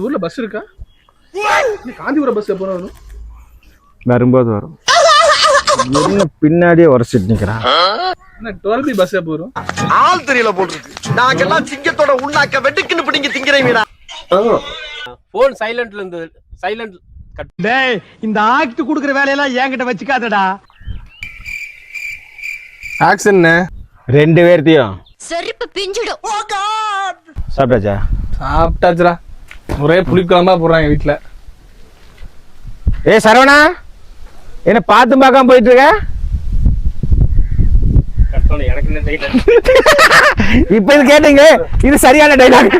ஊர்ல பஸ் இருக்கா? காஞ்சிபுரம் பஸ் எப்போ வரும்? வரும்போது வரும். என்ன பின்னாடியே உரசிட்டு நிக்கிறான். 12B பஸ் எப்போ வரும்? ஆள் தெரியல போட்டுருக்கு. நாங்கெல்லாம் சிங்கத்தோட உண்ணாக்க வெட்டுக்குன்னு பிடிங்க திங்கிறீங்கடா. போன் சைலண்ட்ல இருந்து சைலண்ட் கட். டேய் இந்த ஆக்ட் குடுக்குற வேலையெல்லாம் என்கிட்ட வச்சுக்காதடா. ஆக்சன் 2 பேர்த்தையும் செருப்பு பிஞ்சிடும். சாப்பிட்டாச்சா? சாப்பிட்டாச்சுடா. ஒரே புளிக்குழம்பா போடுறாங்க வீட்டுல. ஏய் சரவணா, என்ன பார்த்து பார்க்காம போயிட்டு இருக்க? எனக்கு என்ன தெரியல. இப்ப இது கேட்டீங்க, இது சரியான டைலாக்.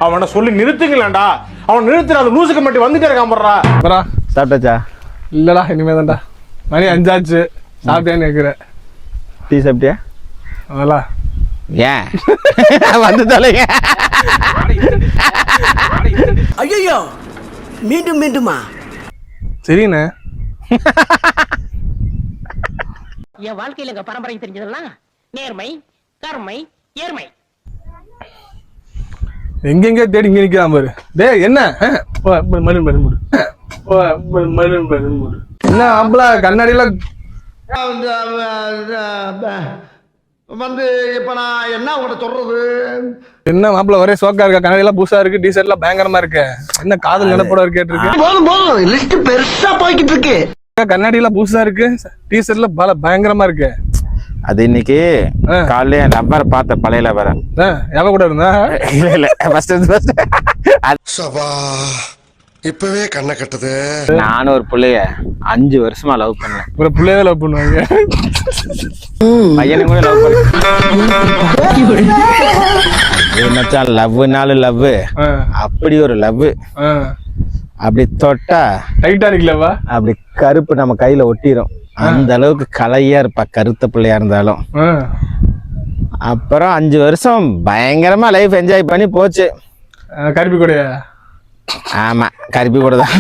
அவனை சொல்லி நிறுத்துங்களேன்டா. அவன் நிறுத்துற அந்த லூசுக்கு மட்டும் வந்துட்டே இருக்கான் போடுறா. அப்புறம் சாப்பிட்டாச்சா? இல்லடா, இனிமேதான்டா. மணி 5 ஆச்சு. சாப்பிட்டேன்னு கேட்குறேன். டீ சாப்பிட்டியா? அதெல்லாம் ஏன் வந்து தொலைங்க. ஐயோ மீண்டும் மீண்டுமா? சரிண்ணே. என் வாழ்க்கையில எங்க பரம்பரை தெரிஞ்சதெல்லாம் நேர்மை, கருமை, ஏர்மை. எங்கெங்க தேடி இங்க நிக்கிறான் பாரு. டேய் என்ன என்ன ஆம்பள கண்ணாடியில வந்து இப்ப நான் என்ன உங்கள்கிட்ட சொல்றது? என்ன மாப்பிள்ள ஒரே சோக்கா இருக்கா? கண்ணாடியெல்லாம் பூசா இருக்கு, டிஷர்ட்லாம் பயங்கரமா இருக்கு. என்ன காதல் நிலப்பட கேட்டிருக்கு? போதும் போதும், லிஸ்ட் பெருசா போய்கிட்டு இருக்கு. கண்ணாடியெல்லாம் பூசா இருக்கு, டிஷர்ட்ல பயங்கரமா இருக்கு. அது இன்னைக்கு காலையில என் லவ்வரை பார்த்த பழைய லவ்வரை. எவன் கூட இருந்தா? இல்ல ஃபர்ஸ்ட் சபா இப்பவே கண்ணை கட்டுது. நானும் ஒரு பிள்ளைய 5 வருஷமா லவ் பண்ணேன். ஒரு பிள்ளைய லவ் பண்ணுவாங்க. பையனை கூட லவ் பண்ண லவ்னாலும் லவ். அப்படி ஒரு லவ். அப்படி தொட்டா டைட்டானிக் லவ்வா? அப்படி கருப்பு நம்ம கையில ஒட்டிரும். அந்த அளவுக்கு கலையா இருப்பா, கருத்த பிள்ளையா இருந்தாலும். அப்புறம் 5 வருஷம் பயங்கரமா லைஃப் என்ஜாய் பண்ணி போச்சு. கருப்பி கூட? ஆமா, கருப்பி கூட தான்.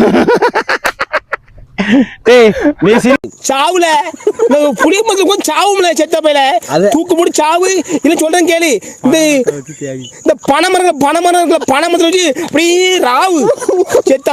டேய் நீ சாவுல புளிய மருந்து கொஞ்சம் சாவும்ல, செத்த பையில தூக்கு போட்டு சாவு. இல்ல சொல்றேன் கேளு, இந்த பனைமரத்துல வச்சு அப்படியே ராவு செத்த